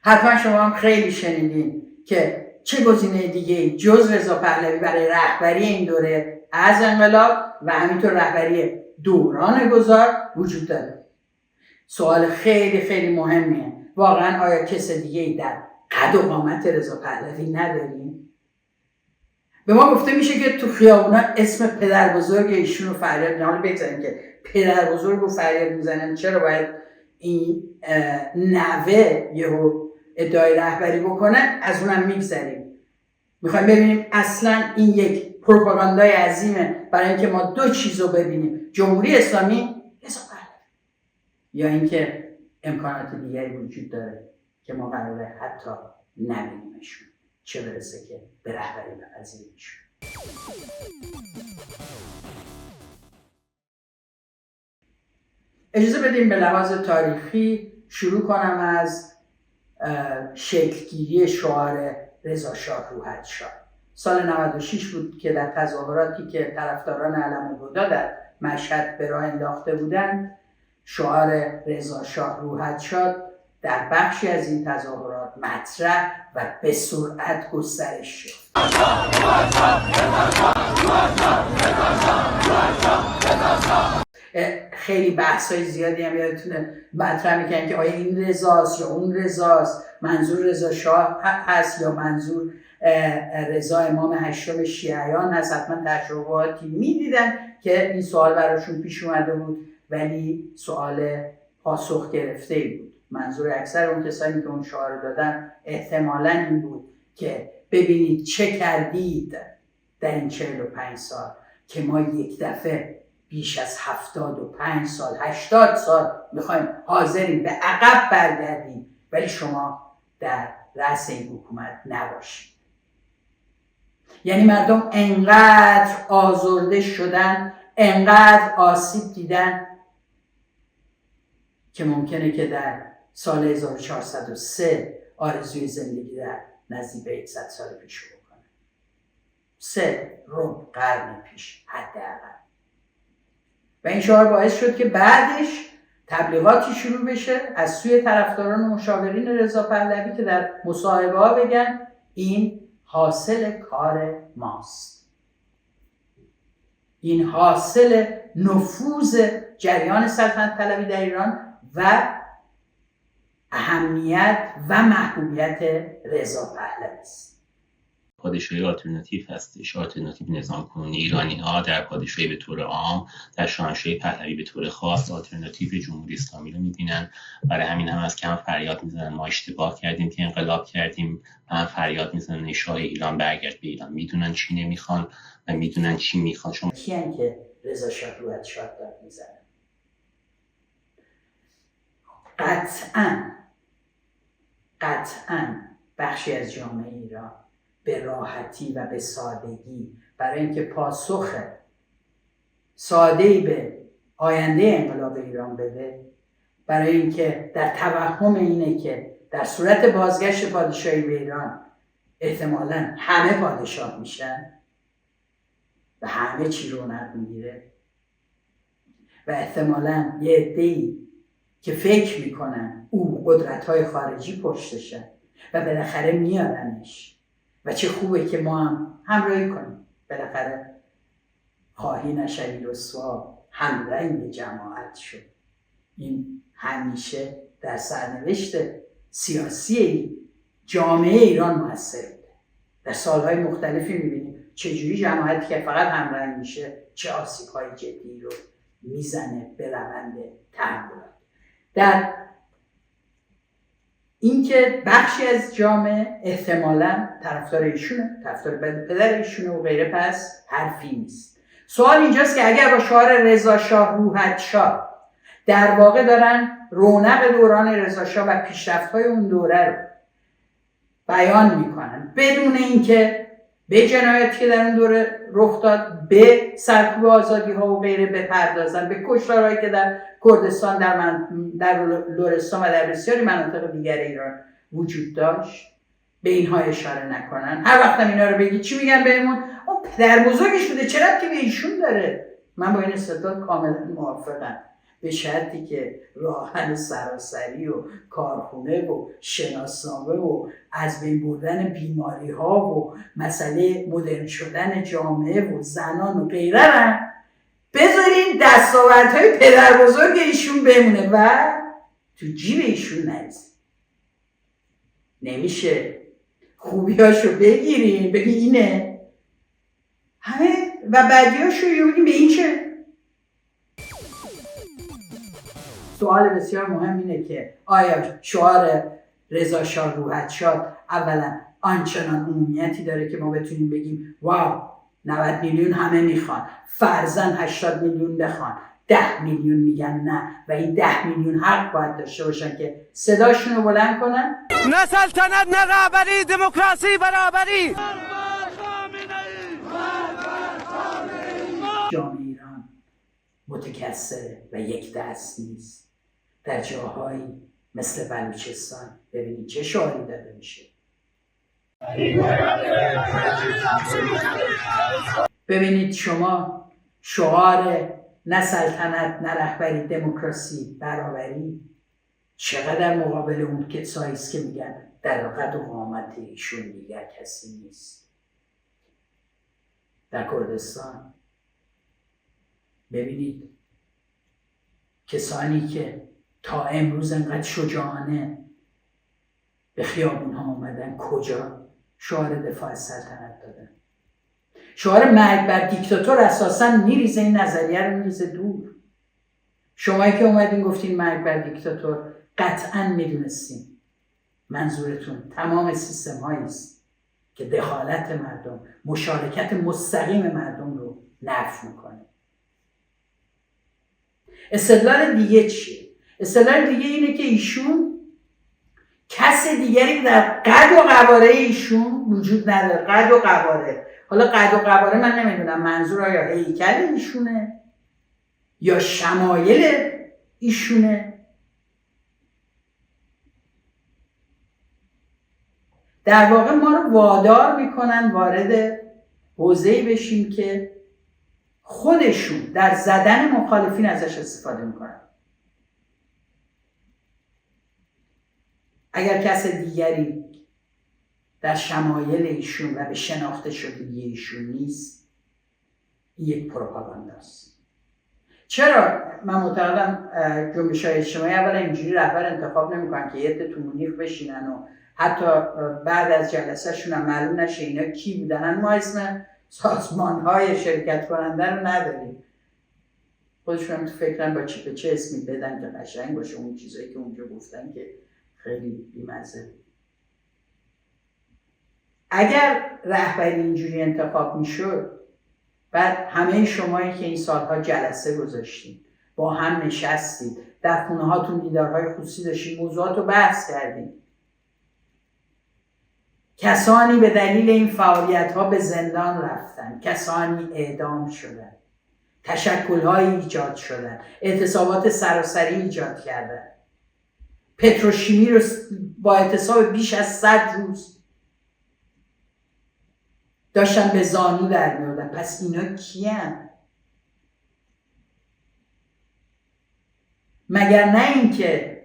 حتما شما هم خیلی شنیدین که چه گزینه دیگه جز رضا پهلوی برای رهبری این دوره از انقلاب و همینطور رهبری دوران گذار وجود داره. سوال خیلی خیلی مهمیه. واقعا آیا کس دیگه در قد و قامت رضا پهلوی نداریم؟ به ما گفته میشه که تو خیابونا اسم پدر بزرگ ایشون رو فریاد میزنن. حالا بگذاریم که پدر بزرگ رو فریاد میزنن، چرا باید این نوه یهو ادعای رهبری بکنه؟ از اونم میگذریم. میخوایم ببینیم اصلا این یک پروپاگاندای عظیمه برای اینکه ما دو چیز رو ببینیم: جمهوری اسلامی رضا پهلوی، یا اینکه امکانات دیگری وجود داره که ما قراره حتی نبینیمشون، چه برسه که به رهبری بپذیریمشون. اجازه بدیم به لحاظ تاریخی شروع کنم از شکلگیری شعار رضا شاه روحت‌شاه. سال 96 بود که در تظاهراتی که طرفداران علم الهدی در مشهد به راه انداخته بودند، شعار رضا شاه روحت‌شاه در بخشی از این تظاهرات مطرح و به سرعت گسترش شد. خیلی بحث‌های زیادی هم یادتونه مطرح میکنن که آیا این رضاست یا اون رضاست، منظور رضا شاه هست یا منظور رضا امام هشتم شیعیان هست. حتما تجرباتی میدیدن که این سوال براشون پیش اومده بود، ولی سوال پاسخ گرفته بود. منظور اکثر اون کسانی که اون شعار دادن احتمالاً این بود که ببینید چه کردید در این 45 سال که ما یک دفعه بیش از 75 سال 80 سال میخوایم حاضریم به عقب برگردیم، ولی شما در رأس این حکومت نباشید. یعنی مردم انقدر آزرده شدن، انقدر آسیب دیدن که ممکنه که در سال 1403 آرزوی زندگی در نزدیک به 100 سال پیش بکنه. 3 قرن پیش حداقل. و این شعار باعث شد که بعدش تبلیغاتی شروع بشه از سوی طرفداران و مشاورین رضا پهلوی که در مصاحبه‌ها بگن این حاصل کار ماست، این حاصل نفوذ جریان سلطنت طلبی در ایران و اهمیت و محبوبیت رضا پهلوی است. پادشاهی آلترناتیو هستش، آلترناتیو نظام کنونی. ایرانی ها در پادشاهی به طور عام، در شاهنشاهی پهلوی به طور خاص آلترناتیو جمهوری اسلامی رو میبینن. برای همین هم از کم فریاد میزنن ما اشتباه کردیم که انقلاب کردیم، هم فریاد میزنن شاه ایران برگرد به ایران. میدونن چی نمیخوان و میدونن چی میخوان. شما کیان که رضا شاه روحت‌شاه داد میزنن؟ قطعاً بخشی از جامعه ایران به راحتی و به سادگی برای اینکه پاسخ ساده‌ای به آینده انقلاب ایران بده، برای اینکه در توهم اینه که در صورت بازگشت پادشاهی به ایران احتمالاً همه پادشاه میشن و همه چی رونق میگیره و احتمالاً یه عده‌ای که فکر میکنن او قدرت‌های خارجی پشتشه و بالاخره میارنش و چه خوبه که ما هم همراهی کنیم. بالاخره خواهی نشوی رسوا همرنگ جماعت شد. این همیشه در سرنوشت سیاسی جامعه ایران موثر بوده. در سالهای مختلفی میبینیم چجوری جماعتی که فقط همرنگ میشه چه آسیب‌های جدی رو میزنه به روند تحولات. در اینکه بخشی از جامعه احتمالاً طرفدار ایشونه، طرفدار پدر ایشونه و غیره، پس حرفی نیست. سوال اینجاست که اگر با شعار رضا شاه روحت‌شاه در واقع دارن رونق دوران رضا شاه و پیشرفت‌های اون دوره رو بیان میکنن بدون اینکه به جنایاتی که در اون دوره رخ داد، به سرکوب آزادی‌ها و غیره بپردازن، به کشتارهایی که در کردستان، در لرستان و در بسیاری مناطق دیگر ایران وجود داشت، به اینها اشاره نکنن. هر وقت اینا رو بگی چی میگن بهمون؟ اون پدر بزرگش بوده، چرا که به ایشون داره؟ من با این استدلال کاملا موافقم. به شرطی که راهن سراسری و کارخونه و شناسنامه و از بین بردن بیماری ها و مسئله مدرن شدن جامعه و زنان و غیره را بذارین دستاوردهای پدر بزرگ ایشون بمونه و تو جیب ایشون نریزه. نمیشه. خوبیاشو بگیریم بگی اینه همه و بعدیاشو بگیم به این چه؟ سوال بسیار مهم اینه که آیا شعار رضا شاه روحت شاد اولا آنچنان عمومیتی داره که ما بتونیم بگیم واو 90 میلیون همه میخوان، فرضاً 80 میلیون بخوان، 10 میلیون میگن نه و این 10 میلیون حق باید داشته باشن که صداشون رو بلند کنن. نه سلطنت، نه رهبری، دموکراسی، برابری. جامعه ایران متکثر و یک دست نیست. در جاهایی مثل بلوچستان ببینید چه شعاری داده میشه. ببینید شما شعار نه سلطنت، نه رهبری، دموکراسی، برابری چقدر مقابل اون کسایی است که میگن در قد و قامت ایشون دیگر کسی نیست. در کردستان ببینید کسانی که تا امروز انقدر شجاعانه به خیابون ها اومدن کجا شعار دفاع از سلطنت دادن. شعار مرگ بر دیکتاتور اساساً میریزه، این نظریه رو میریزه دور. شمایی که اومدین گفتین مرگ بر دیکتاتور قطعاً میدونستین منظورتون تمام سیستم هایی است که دخالت مردم، مشارکت مستقیم مردم رو نفی میکنه. استدلال دیگه چیه؟ استدلال دیگه اینه که ایشون کس دیگری که در قد و قواره ایشون وجود نداره. قد و قواره، حالا قد و قواره من نمیدونم منظور آیا هیکل ایشونه یا شمایل ایشونه. در واقع ما رو وادار میکنن وارد حوزه‌ای بشیم که خودشون در زدن مخالفین ازش استفاده میکنن. اگر کس دیگری در شمایل ایشون و به شناخته شدگی ایشون نیست، این یک پروپاگانداست. چرا؟ من معتقدم جنبش‌های اجتماعی اولا اینجوری رهبر انتخاب نمی‌کنن که یه عده تو مونیخ بشینن و حتی بعد از جلسه‌شون هم معلوم نشه اینا کی بودن. ما اسم سازمان‌های شرکت کننده رو نداریم. خودشون هم تو فکرن با چی به چه اسمی بدن که قشنگ باشه اون چیزایی که اونجا گفتن که خیلی بی‌مزه. اگر رهبری اینجوری انتخاب میشد، بعد همه شمایی که این سالها جلسه گذاشتید، با هم نشستید، در خونه هاتون دیدارهای خصوصی داشتید، موضوعات رو بحث کردید، کسانی به دلیل این فعالیت ها به زندان رفتن، کسانی اعدام شدن، تشکل‌های ایجاد شدن، اعتصابات سراسری ایجاد کردن، پتروشیمی رو با اعتصاب بیش از 100 روز داشتن به زانو در می‌آوردن. پس اینا کیان؟ مگر نه اینکه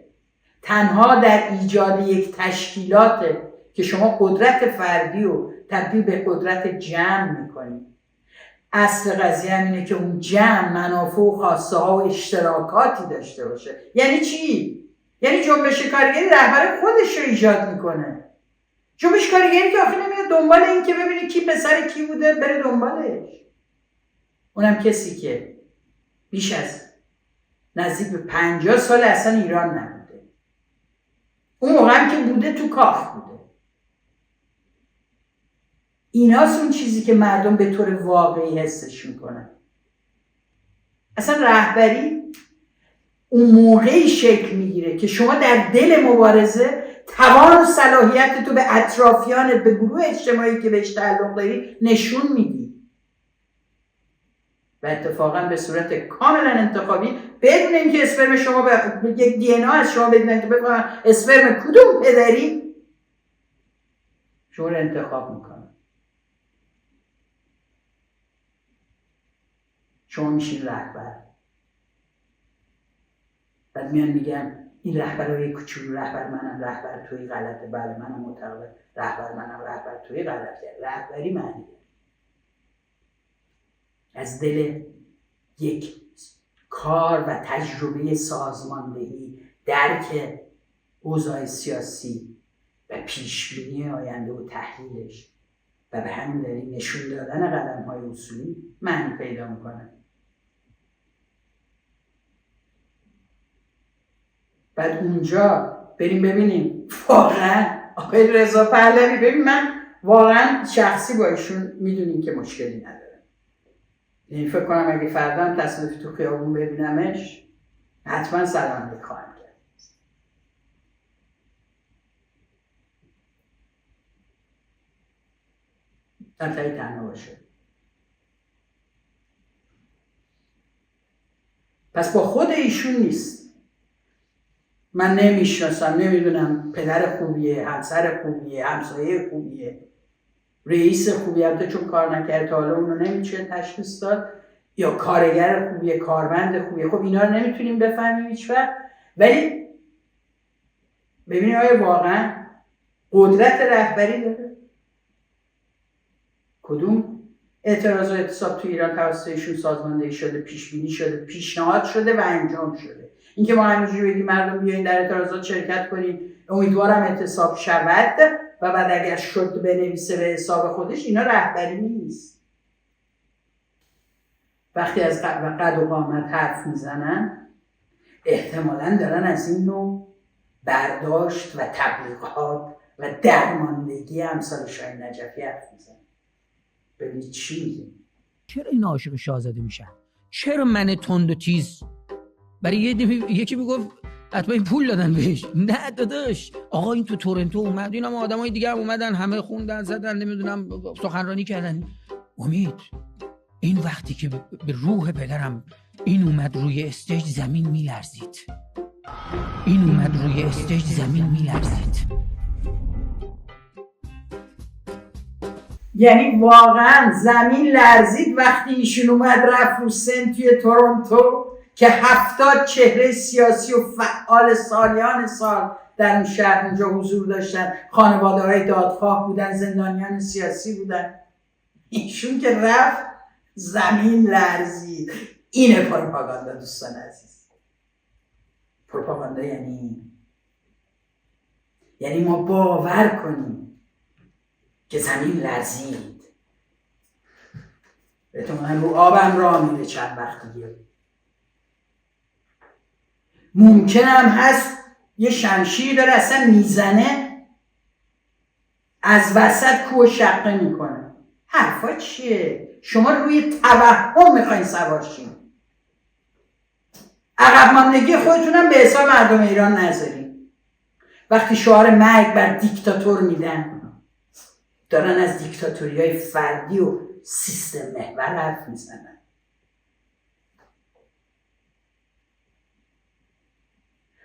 تنها در ایجاد یک تشکیلات که شما قدرت فردی رو تبدیل به قدرت جمع می‌کنید. اصل قضیه هم اینه که اون جمع منافع و خواسته ها و اشتراکاتی داشته باشه. یعنی چی؟ یعنی جنبش کارگری رهبر خودش رو ایجاد میکنه. جنبش کارگری که آخه نمیاد دنبال این که ببینی کی پسر کی بوده بره دنبالش. اونم کسی که بیش از نزدیک به 50 سال اصلا ایران نبوده. اون موقع هم که بوده تو کاخ بوده. ایناست اون چیزی که مردم به طور واقعی حسش میکنن. اصلا رهبری اون موقعی شکل میگیره که شما در دل مبارزه توان و صلاحیت تو به اطرافیانت، به گروه اجتماعی که بهش تعلق داری نشون میدی و اتفاقا به صورت کاملا انتخابی بدون اینکه اسپرم شما به یک دی ان ا از شما بدونن که بفهمن اسپرم کدوم پدری شما رو انتخاب میکنن. شما میشین رهبر. بعد میان میگن این رهبرای کوچولو، رهبر منم، رهبر توی غلطه، بله منم معتقدم رهبر منم، رهبر توی غلطه. رهبری معنی از دل یک کار و تجربه سازماندهی، درک اوضاع سیاسی و پیشبینی آینده و تحلیلش و به همین دلیل نشون دادن قدم‌های اصولی معنی پیدا میکنه. بعد اونجا بریم ببینیم واقعا آقای رضا پهلوی، ببین من واقعا شخصی با ایشون میدونیم که مشکلی نداره، یعنی فکر کنم اگه فردا هم تصادفی تو خیابون ببینمش حتما سلام علیک خواهم کرد. تنهایی تنها باشه. پس با خود ایشون نیست. من نمیشناسم، نمیدونم پدر خوبیه، همسر خوبیه، همسایه خوبیه، رئیس خوبیه، البته چون کار نکرده تا حالا اونو نمیشه تشخیص داد، یا کارگر خوبیه، کارمند خوبیه. خب اینا رو نمیتونیم بفهمیم هیچ وقت. ولی ببینید آیا واقعا قدرت رهبری داره؟ کدوم اعتراض و اعتصاب تو ایران توسط ایشون سازماندهی شده، پیش بینی شده، پیشنهاد شده و انجام شده؟ اینکه ما همینجوری بگیم مردم بیاین در اعتراضات شرکت کنین، امیدوارم اعتصاب شود و بعد اگر شد بنویسه به حساب خودش، اینا رهبری نیست. وقتی از قد و قامت حرف میزنن احتمالاً دارن از این نوع برداشت و تبلیغات و درماندگی امثال شاهین نجفی حرف میزنن. ببینید چی میگه. چرا این عاشق شاهزاده میشن؟ چرا من تند و تیز؟ برای یکی میگفت حتما این پول دادن بهش. نه داداش، آقا این تو تورنتو اومد، اینا هم آدمای دیگه هم اومدن، همه خوندن زدن، نمیدونم سخنرانی کردن. امید، این وقتی که به روح پدرم این اومد روی استیج زمین میلرزید. این اومد روی استیج زمین میلرزید. یعنی واقعا زمین لرزید وقتی ایشون اومد رفت رو سن توی تورنتو که 70 چهره سیاسی و فعال سالیان سال در اون شهر اونجا حضور داشتن، خانواده‌های دادخواه بودن، زندانیان سیاسی بودن. ایشون که رفت زمین لرزید. اینه پروپاگاندا دوستان عزیز. پروپاگاندا یعنی ما باور کنیم که زمین لرزید. احتمالاً رو آبم راه میره چند وقت دیگه. ممکن هم هست یه شمشیر داره اصلا میزنه، از وسط کوه شقه میکنه. حرفا چیه؟ شما روی توهم میخواین سوار شین. عقب ماندگی خودتونم به حساب مردم ایران نذارین. وقتی شعار مرگ بر دیکتاتور میدن، دارن از دیکتاتوری‌های فردی و سیستم محور حرف میزنن.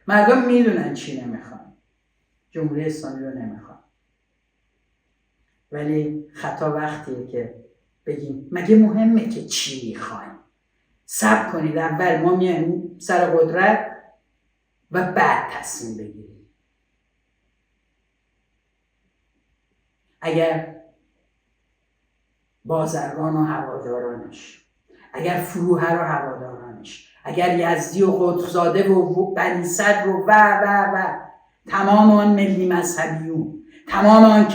مردم میدونن چی نمیخوان. جمهوری اسلامی رو نمیخوان. ولی خطا وقتیه که بگیم مگه مهمه که چی میخوایم؟ صبر کنید، اول ما میایم سر قدرت و بعد تصمیم بگیریم. اگر بازرگان و هوادارانش، اگر فروهر و هوادارانش، اگر یزدی و قطبزاده و بنی صدر و تمام آن ملی مذهبیون، تمام آن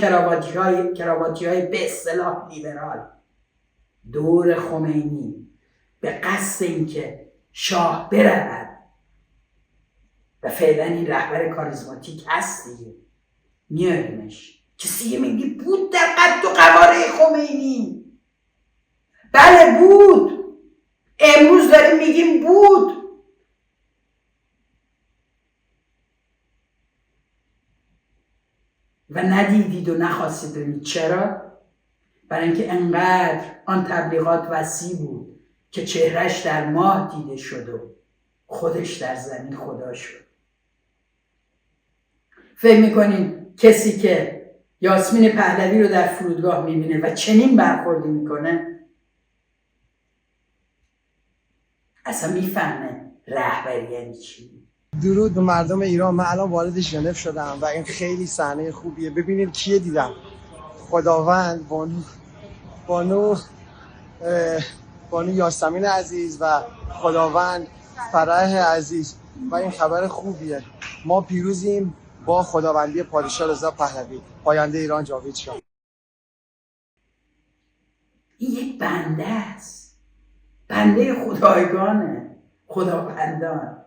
کراواتی های به اصطلاح لیبرال دور خمینی به قصد اینکه شاه برود و فعلا این رهبر کاریزماتیک هست دیگه، میاریمش. کسی میگی بود در قد و قواره خمینی. بله بود. امروز داریم میگیم بود. و ندیدید و نخواستید ببینید. چرا؟ برای اینکه انقدر آن تبلیغات وسیع بود که چهرش در ماه دیده شد و خودش در زمین خدا شد. فکر میکنین کسی که یاسمین پهلوی رو در فرودگاه میبینه و چنین برخوردی میکنه اصلا میفهمه رهبری یعنی چی؟ درود به مردم ایران. من الان وارد ژنو شدم و این خیلی صحنه خوبیه. ببینید کیه دیدم. خداوند، بانو یاسمین عزیز و خداوند فرح عزیز و این خبر خوبیه. ما پیروزیم با خداوندی پادشاه رضا پهلوی. پاینده ایران جاوید شاه. این یک بنده است، بنده خدایگانه، خداوندان.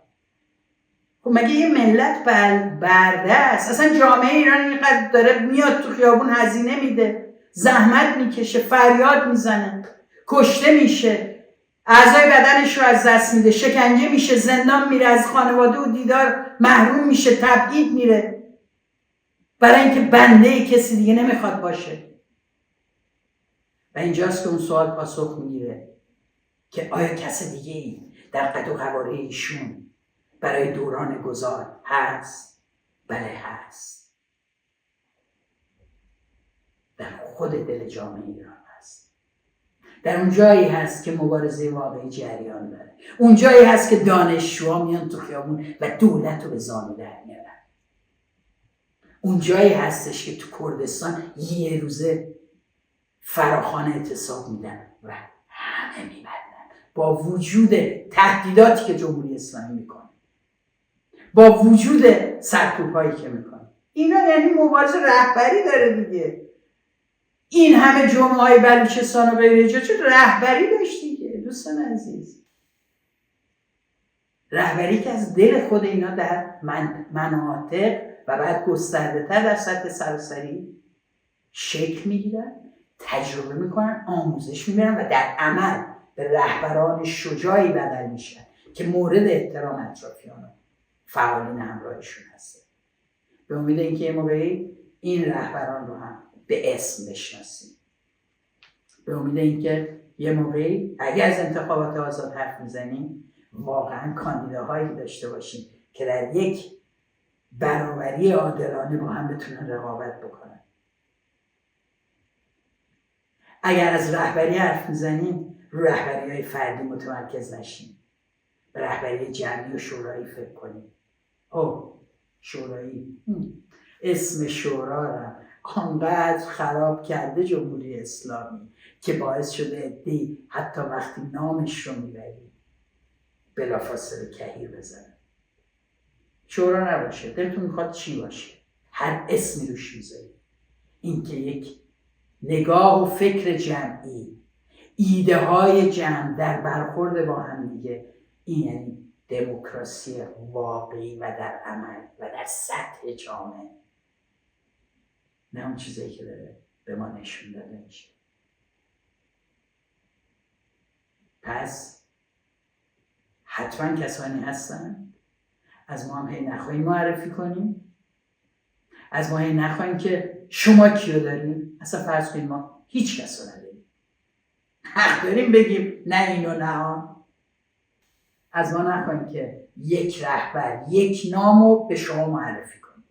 خب مگه یه ملت برده است؟ اصلا جامعه ایران اینقدر داره میاد تو خیابون هزینه میده، زحمت میکشه، فریاد میزنه، کشته میشه، اعضای بدنش رو از دست میده، شکنجه میشه، زندان میره، از خانواده و دیدار محروم میشه، تبعید میره، برای اینکه بنده کسی دیگه نمیخواد باشه. و اینجاست که اون سوال پاسخ میگیره که آیا کس دیگه ای در قد و قواره ایشون برای دوران گذار هست؟ بله هست. در خود دل جامعه ایران هست. در اون جایی هست که مبارزه واقعی جریان داره. اون جایی هست که دانشجوها میان تو خیابون و دولت رو به زانو در میارن. اون جایی هستش که تو کردستان یه روزه فراخوان اعتصاب میدن و همه میبندن با وجود تهدیداتی که جمهوری اسلامی میکنه، با وجود سرکوب‌هایی که میکنه. اینا یعنی مبارزه رهبری داره دیگه. این همه جمعه‌های بلوچستان و غیره جا چه رهبری داشت دیگه دوستان عزیز. رهبری که از دل خود اینا در مناطق و بعد گسترده‌تر در سطح سراسری شکل میگیرن، تجربه میکنن، آموزش میبرن و در عمل به رهبران شجاعی بدل میشن که مورد احترام اطرافیان و فعالین همراهشون هست. به امید اینکه یه موقعی این رهبران رو هم به اسم بشناسیم. به امید اینکه یه موقعی اگر از انتخابات آزاد حرف میزنیم واقعا کاندیداهایی داشته باشیم که در یک برابری عادلانه با هم بتونن رقابت بکنن. اگر از رهبری حرف میزنیم رو رهبری‌های فردی متمرکز نشیم، به رهبری جمعی و شورایی فکر کنیم. شورایی، اسم شورا را آنقدر خراب کرده جمهوری اسلامی که باعث شده عده‌ای حتی وقتی نامش رو میبری بلافاصله کهیر بزنه. شورا نباشه، دلتون میخواد چی باشه؟ هر اسمی روش میذاری. این که یک نگاه و فکر جمعی، ایده های جمع در برخورد با هم دیگه، این یعنی دموکراسی واقعی و در عمل و در سطح جامعه، نه اون چیزایی که داره به ما نشون داده میشه. پس حتما کسانی هستن از ما هم هی نخواهیم معرفی کنیم، از ما هی نخواهیم که شما کیو داریم. اصلا فرض کنیم ما هیچ کس رو نداریم، حق داریم بگیم نه این و نه آن. از ما نخواهیم که یک رهبر یک نامو به شما معرفی کنیم.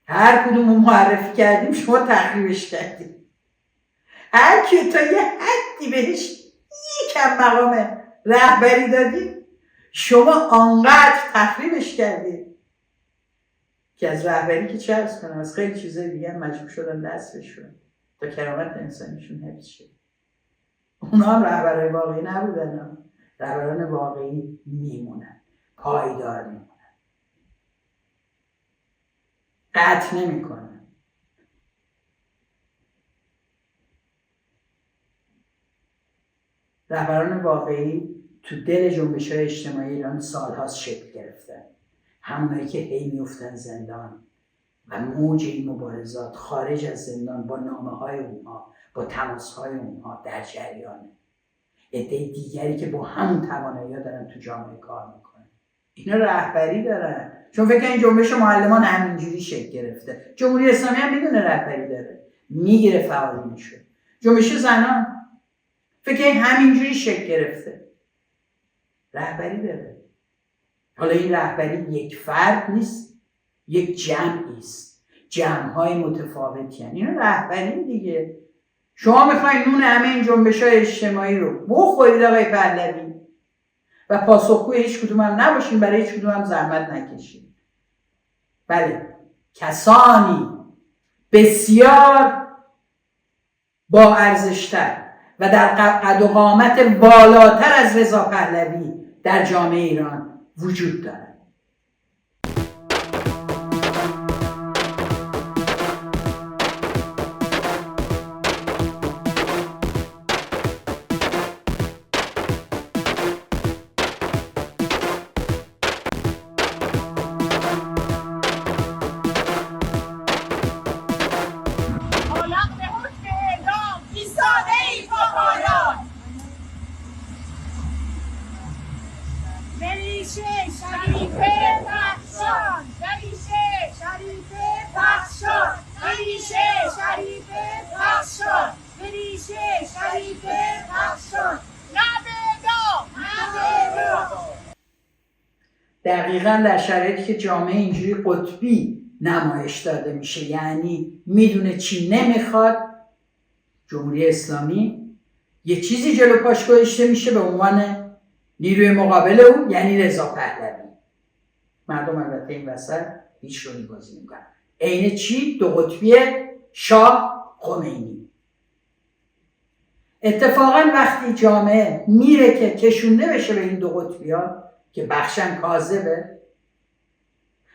هر کدوم رو معرفی کردیم شما تخریبش کردیم. هر کی تا یه حدی بهش یکم مقام رهبری دادیم شما آنقدر تخریبش کردیم که از رهبری که چه عرض کنم، از خیلی چیزای دیگه هم مجبور شدن دست بشون تا کرامت انسانیشون حفظ شد. اونا هم رهبرای واقعی نبودن، رهبران واقعی میمونن، پایدار میمونن، قطع نمیکنن. رهبران واقعی تو دل جنبش‌های اجتماعی ایران سالهاست شکل گرفتن. همونایی که هی میفتن زندان و موج این مبارزات خارج از زندان با نامه‌های اونها، با تماس‌های اونها در جریانه. عده دیگری که با همون توانایی‌ها دارن تو جامعه کار میکنن. اینا رهبری دارن. چون فکر این جنبش معلمان همینجوری شکل گرفته. جمهوری اسلامی هم میدونه رهبری داره، میگیره فعالینشو. جنبش زنان فکر این همینجوری شکل گرفته، رهبری داره. حالا این رهبری یک فرد نیست، یک جمعی است، جمع‌های متفاوتی هستند. اینا رهبری دیگه. شما میخواین نون همه این جنبش‌های اجتماعی رو بخورید آقای پهلوی، و پاسخگوی هیچ کدوم هم نباشین، برای هیچ کدوم هم زحمت نکشین. بله، کسانی بسیار با ارزشتر و در قد و قامت بالاتر از رضا پهلوی در جامعه ایران وجود دارند. دقیقا در شرایطی که جامعه اینجوری قطبی نمایش داده میشه، یعنی میدونه چی نمیخواد، جمهوری اسلامی یه چیزی جلو پاش گذاشته میشه به عنوان نیروی مقابل اون، یعنی رضا پهلوی. مردم البته این وسط هیچ رونی بازی میکنن. عین چی؟ دو قطبی شاه خمینی. اتفاقا وقتی جامعه میره که کشونده بشه به این دو قطبی ها که بخشن کاذبه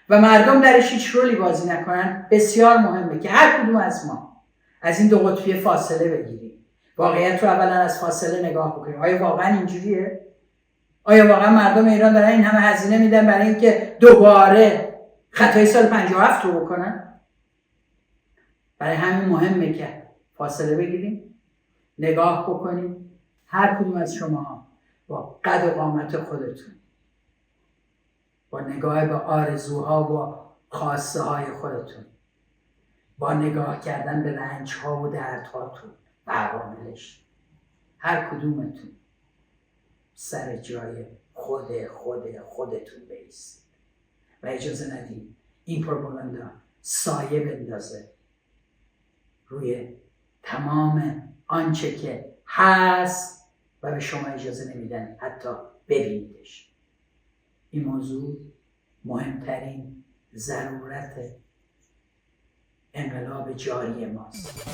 و مردم درش هیچ رولی بازی نکنن، بسیار مهمه که هر کدوم از ما از این دو قطبی فاصله بگیریم. واقعیت رو اولا از فاصله نگاه بکنیم. آیا واقعا اینجوریه؟ آیا واقعا مردم ایران دارن این همه هزینه میدن برای اینکه دوباره خطای سال 57 رو بکنن؟ برای همین مهمه که فاصله بگیریم، نگاه بکنیم. هر کدوم از شما با قد و قامت خودتون، با نگاه به آرزوها و خواسته های خودتون، با نگاه کردن به رنجها و دردهاتون و عواملش، هر کدومتون سر جای خودتون بایستید و اجازه ندید این پروپاگاندا سایه بندازه روی تمام آنچه که هست و به شما اجازه نمیدن حتی ببینیدش. این موضوع مهمترین ضرورت انقلاب جاری ماست.